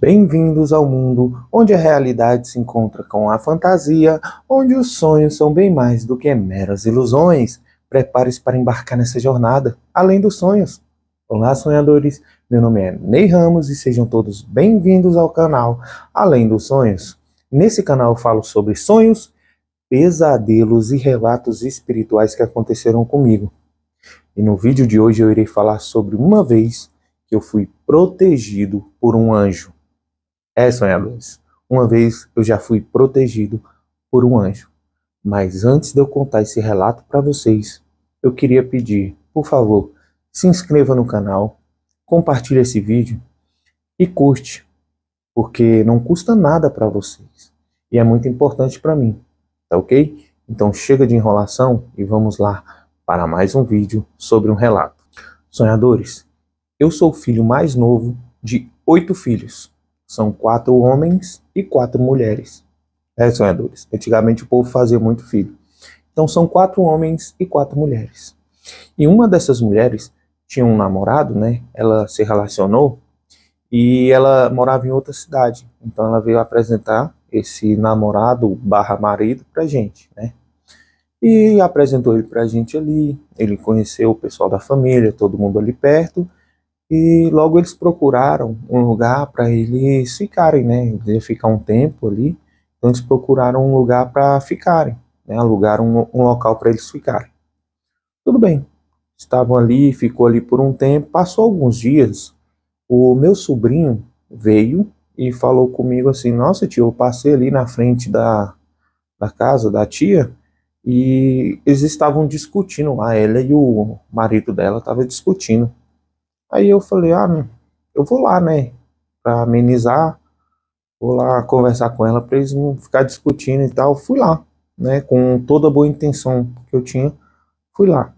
Bem-vindos ao mundo onde a realidade se encontra com a fantasia, onde os sonhos são bem mais do que meras ilusões. Prepare-se para embarcar nessa jornada, além dos sonhos. Olá, sonhadores! Meu nome é Ney Ramos e sejam todos bem-vindos ao canal Além dos Sonhos. Nesse canal eu falo sobre sonhos, pesadelos e relatos espirituais que aconteceram comigo. E no vídeo de hoje eu irei falar sobre uma vez que eu fui protegido por um anjo. Sonhadores, uma vez eu já fui protegido por um anjo. Mas antes de eu contar esse relato para vocês, eu queria pedir, por favor, se inscreva no canal, compartilhe esse vídeo e curte, porque não custa nada para vocês e é muito importante para mim, tá ok? Então chega de enrolação e vamos lá para mais um vídeo sobre um relato. Sonhadores, eu sou o filho mais novo de 8 filhos. São 4 homens e 4 mulheres. Sonhadores. Antigamente o povo fazia muito filho. Então são 4 homens e 4 mulheres. E uma dessas mulheres tinha um namorado, né? Ela se relacionou e ela morava em outra cidade. Então ela veio apresentar esse namorado barra marido pra gente, né? E apresentou ele pra gente ali. Ele conheceu o pessoal da família, todo mundo ali perto. E logo eles procuraram um lugar para eles ficarem, né? Eles iam ficar um tempo ali, então eles procuraram um lugar para ficarem, né? Alugaram um local para eles ficarem. Tudo bem, estavam ali, ficou ali por um tempo, passou alguns dias, o meu sobrinho veio e falou comigo assim: Nossa, tio, eu passei ali na frente da casa da tia e eles estavam discutindo lá, ela e o marido dela estavam discutindo. Aí eu falei, eu vou lá, né, pra amenizar, vou lá conversar com ela pra eles não ficar discutindo e tal. Fui lá, né, com toda a boa intenção que eu tinha, fui lá.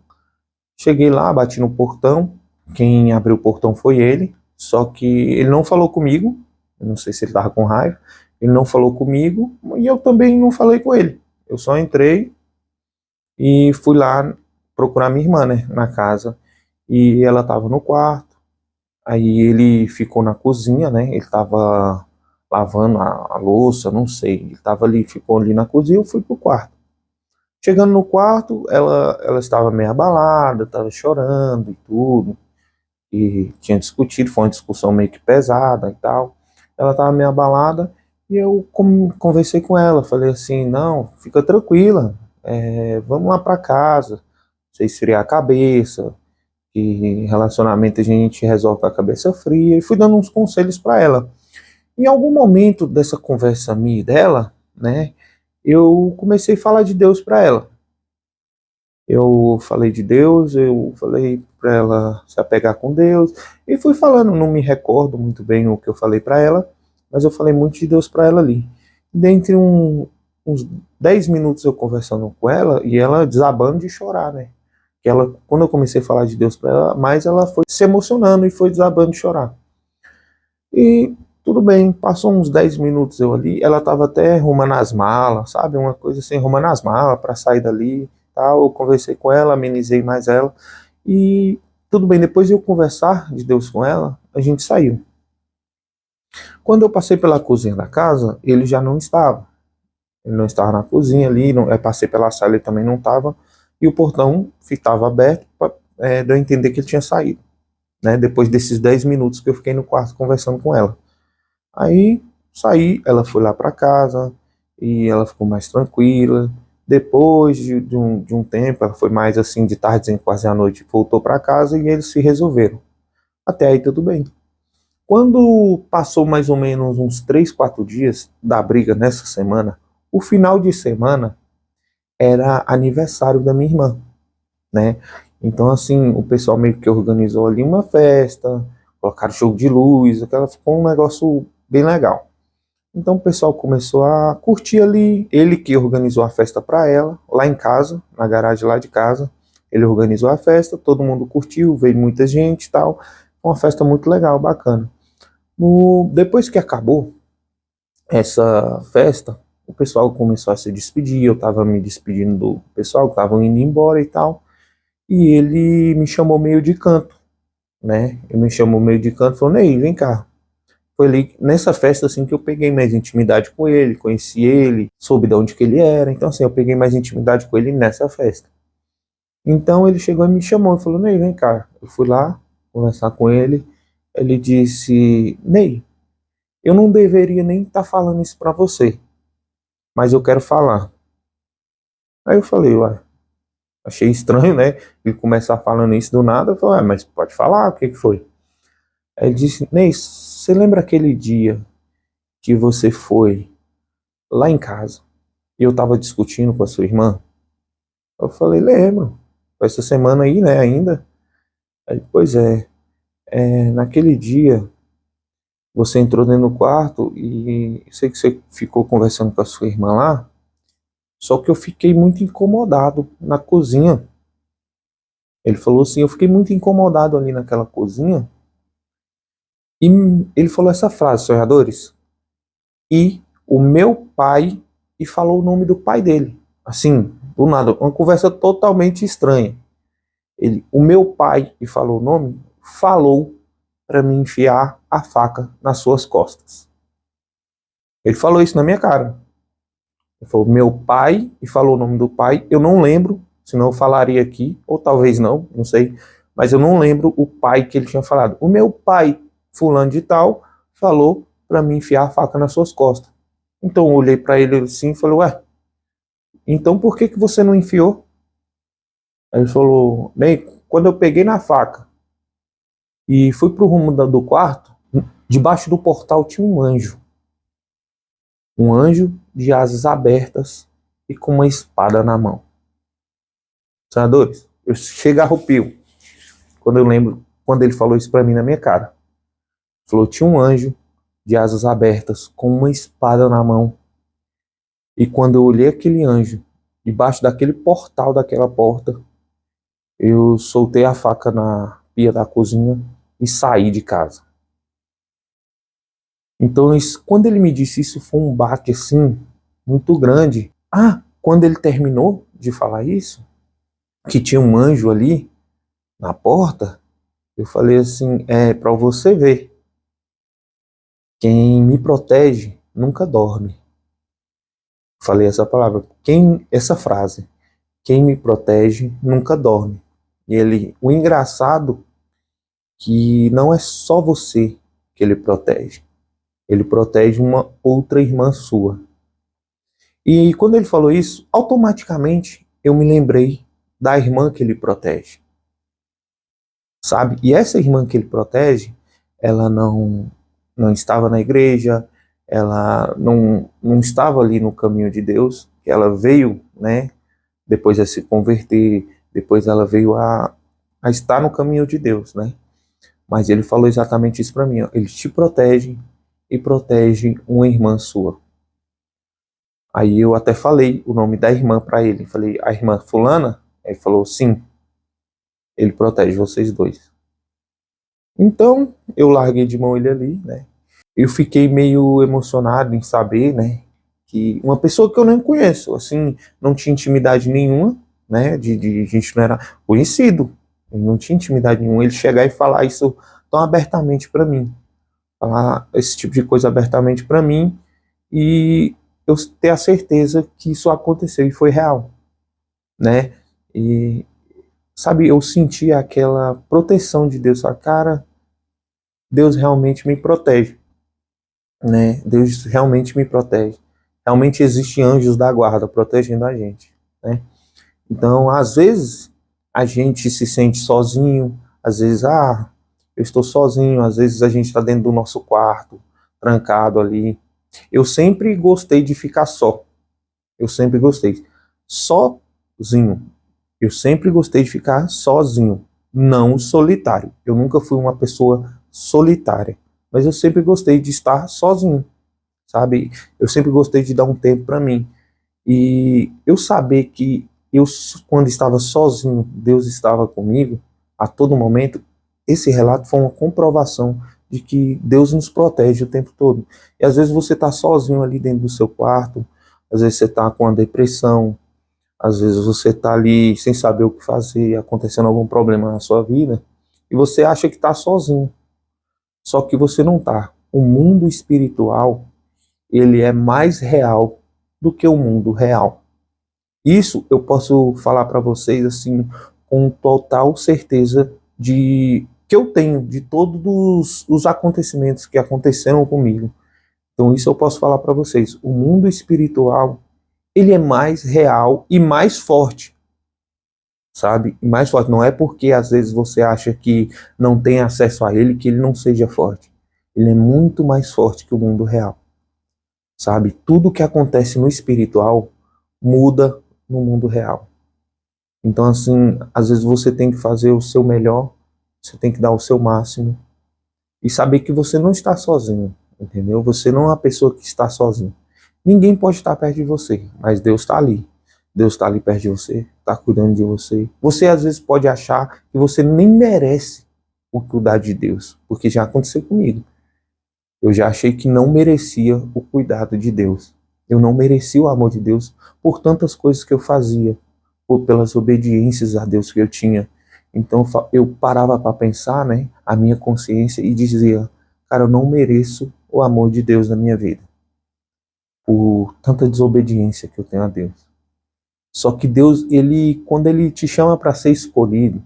Cheguei lá, bati no portão, quem abriu o portão foi ele, só que ele não falou comigo, eu não sei se ele tava com raiva, ele não falou comigo e eu também não falei com ele. Eu só entrei e fui lá procurar minha irmã, né, na casa, e ela tava no quarto. Aí ele ficou na cozinha, né? Ele estava lavando a louça, não sei. Ele estava ali, ficou ali na cozinha, eu fui pro quarto. Chegando no quarto, ela estava meio abalada, estava chorando e tudo. E tinha discutido, foi uma discussão meio que pesada e tal. Ela estava meio abalada e eu conversei com ela. Falei assim, não, fica tranquila, vamos lá para casa, você esfriar a cabeça, que relacionamento a gente resolve com a cabeça fria, e fui dando uns conselhos para ela. Em algum momento dessa conversa minha e dela, né, eu comecei a falar de Deus para ela. Eu falei de Deus, eu falei para ela se apegar com Deus, e fui falando, não me recordo muito bem o que eu falei para ela, mas eu falei muito de Deus para ela ali. Dentre uns 10 minutos eu conversando com ela, e ela desabando de chorar, né? Que ela, quando eu comecei a falar de Deus para ela, mais ela foi se emocionando e foi desabando de chorar. E tudo bem, passou uns 10 minutos eu ali, ela estava até arrumando as malas, sabe? Uma coisa assim, arrumando as malas para sair dali, tal. Eu conversei com ela, amenizei mais ela. E tudo bem, depois de eu conversar de Deus com ela, a gente saiu. Quando eu passei pela cozinha da casa, ele já não estava. Ele não estava na cozinha ali, não, eu passei pela sala, ele também não estava. E o portão estava aberto para eu entender que ele tinha saído, né? Depois desses 10 minutos que eu fiquei no quarto conversando com ela. Aí saí, ela foi lá para casa e ela ficou mais tranquila. Depois de um tempo, ela foi mais assim, de tarde, quase à noite, voltou para casa e eles se resolveram. Até aí tudo bem. Quando passou mais ou menos uns 3, 4 dias da briga nessa semana, o final de semana era aniversário da minha irmã, né? Então, assim, o pessoal meio que organizou ali uma festa, colocaram jogo de luz, aquela ficou um negócio bem legal. Então, o pessoal começou a curtir ali. Ele que organizou a festa para ela, lá em casa, na garagem lá de casa. Ele organizou a festa, todo mundo curtiu, veio muita gente e tal. Foi uma festa muito legal, bacana. Depois que acabou essa festa, o pessoal começou a se despedir. Eu estava me despedindo do pessoal que estavam indo embora e tal. E ele me chamou meio de canto, né? Ele me chamou meio de canto e falou: Ney, vem cá, foi ali nessa festa assim que eu peguei mais intimidade com ele, conheci ele, soube de onde que ele era. Então assim, eu peguei mais intimidade com ele nessa festa. Então ele chegou e me chamou e falou: Ney, vem cá. Eu fui lá conversar com ele. Ele disse: Ney, eu não deveria nem estar falando isso pra você, mas eu quero falar. Aí eu falei: ué, achei estranho, né? Ele começar falando isso do nada. Eu falei: ué, mas pode falar, o que que foi? Aí ele disse: Ney, você lembra aquele dia que você foi lá em casa e eu tava discutindo com a sua irmã? Eu falei: lembro. Essa semana aí, né, ainda. Aí, pois naquele dia você entrou dentro do quarto e eu sei que você ficou conversando com a sua irmã lá, só que eu fiquei muito incomodado na cozinha. Ele falou assim: eu fiquei muito incomodado ali naquela cozinha. E ele falou essa frase, sonhadores, e o meu pai, e falou o nome do pai dele. Assim, do nada, uma conversa totalmente estranha. Ele, o meu pai, e falou o nome, falou para me enfiar a faca nas suas costas. Ele falou isso na minha cara. Ele falou meu pai, e falou o nome do pai. Eu não lembro, senão eu falaria aqui, ou talvez não, não sei. Mas eu não lembro o pai que ele tinha falado. O meu pai, fulano de tal, falou para me enfiar a faca nas suas costas. Então eu olhei para ele assim e falei: ué, então por que que você não enfiou? Aí ele falou: Ney, quando eu peguei na faca e fui pro rumo do quarto, debaixo do portal tinha um anjo. Um anjo de asas abertas e com uma espada na mão. Senadores, eu chego a arrepio quando eu lembro, quando ele falou isso para mim na minha cara. Falou: tinha um anjo de asas abertas com uma espada na mão. E quando eu olhei aquele anjo, debaixo daquele portal daquela porta, eu soltei a faca na pia da cozinha e saí de casa. Então, quando ele me disse isso, foi um baque assim, muito grande. Ah, quando ele terminou de falar isso, que tinha um anjo ali na porta, eu falei assim: para você ver, quem me protege nunca dorme. Falei essa palavra, essa frase, quem me protege nunca dorme. E ele, o engraçado que não é só você que ele protege uma outra irmã sua. E quando ele falou isso, automaticamente eu me lembrei da irmã que ele protege, sabe? E essa irmã que ele protege, ela não estava na igreja, ela não estava ali no caminho de Deus, ela veio, né, depois a se converter, depois ela veio a estar no caminho de Deus, né? Mas ele falou exatamente isso para mim, ó. Ele te protege e protege uma irmã sua. Aí eu até falei o nome da irmã para ele, falei: a irmã fulana? Ele falou: sim, ele protege vocês dois. Então, eu larguei de mão ele ali, né? Eu fiquei meio emocionado em saber, né, que uma pessoa que eu nem conheço, assim, não tinha intimidade nenhuma, né, a gente não era conhecido, não tinha intimidade nenhuma, ele chegar e falar isso tão abertamente para mim, falar esse tipo de coisa abertamente para mim, e eu ter a certeza que isso aconteceu e foi real, né, e, sabe, eu senti aquela proteção de Deus, a cara, Deus realmente me protege, né? Deus realmente me protege. Realmente existem anjos da guarda protegendo a gente, né? Então, às vezes a gente se sente sozinho, às vezes, eu estou sozinho, às vezes a gente está dentro do nosso quarto, trancado ali. Eu sempre gostei de ficar só. Eu sempre gostei. Sozinho. Eu sempre gostei de ficar sozinho, não solitário. Eu nunca fui uma pessoa solitária, mas eu sempre gostei de estar sozinho, sabe? Eu sempre gostei de dar um tempo para mim. E eu saber que eu, quando estava sozinho, Deus estava comigo a todo momento, esse relato foi uma comprovação de que Deus nos protege o tempo todo. E às vezes você está sozinho ali dentro do seu quarto, às vezes você está com uma depressão, às vezes você está ali sem saber o que fazer, acontecendo algum problema na sua vida, e você acha que está sozinho. Só que você não está. o mundo espiritual, ele é mais real do que o mundo real. Isso eu posso falar para vocês assim com total certeza de que eu tenho de todos os acontecimentos que aconteceram comigo. Então isso eu posso falar para vocês. O mundo espiritual, ele é mais real e mais forte, sabe? E mais forte. Não é porque às vezes você acha que não tem acesso a ele que ele não seja forte. Ele é muito mais forte que o mundo real, sabe? Tudo que acontece no espiritual muda no mundo real. Então, assim, às vezes você tem que fazer o seu melhor, você tem que dar o seu máximo e saber que você não está sozinho, entendeu? Você não é uma pessoa que está sozinho. Ninguém pode estar perto de você, mas Deus está ali. Deus está ali perto de você, está cuidando de você. Você às vezes pode achar que você nem merece o cuidado de Deus, porque já aconteceu comigo. Eu já achei que não merecia o cuidado de Deus. Eu não merecia o amor de Deus por tantas coisas que eu fazia, ou pelas obediências a Deus que eu tinha. Então eu parava para pensar, né, a minha consciência e dizia, cara, eu não mereço o amor de Deus na minha vida, por tanta desobediência que eu tenho a Deus. Só que Deus, quando ele te chama para ser escolhido,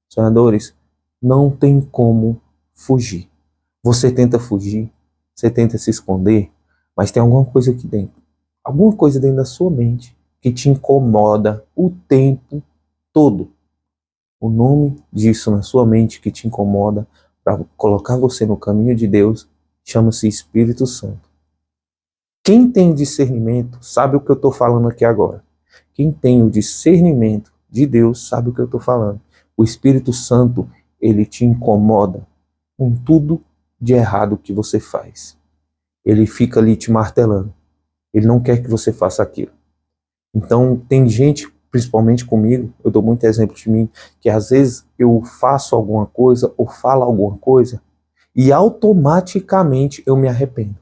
sonhadores, não tem como fugir. Você tenta fugir, você tenta se esconder, mas tem alguma coisa aqui dentro. Alguma coisa dentro da sua mente que te incomoda o tempo todo. O nome disso na sua mente que te incomoda para colocar você no caminho de Deus chama-se Espírito Santo. Quem tem discernimento sabe o que eu estou falando aqui agora. Quem tem o discernimento de Deus sabe o que eu estou falando. O Espírito Santo, ele te incomoda com tudo de errado que você faz. Ele fica ali te martelando. Ele não quer que você faça aquilo. Então, tem gente, principalmente comigo, eu dou muito exemplo de mim, que às vezes eu faço alguma coisa ou falo alguma coisa e automaticamente eu me arrependo.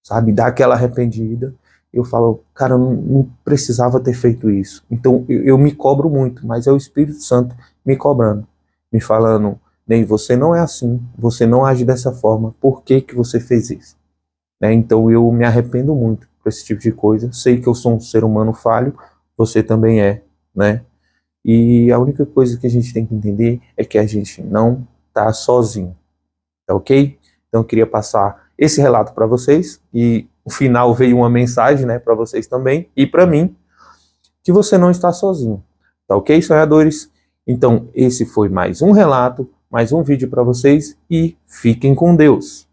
Sabe? Dá aquela arrependida. Eu falo, cara, eu não precisava ter feito isso. Então, eu me cobro muito, mas é o Espírito Santo me cobrando, me falando, Ney, você não é assim, você não age dessa forma, por que que você fez isso? Né? Então eu me arrependo muito por esse tipo de coisa. Sei que eu sou um ser humano falho, você também é, né? E a única coisa que a gente tem que entender é que a gente não tá sozinho, tá ok? Então eu queria passar esse relato para vocês e no final veio uma mensagem, né, para vocês também e para mim, que você não está sozinho, tá ok, sonhadores? Então esse foi mais um relato, mais um vídeo para vocês e fiquem com Deus.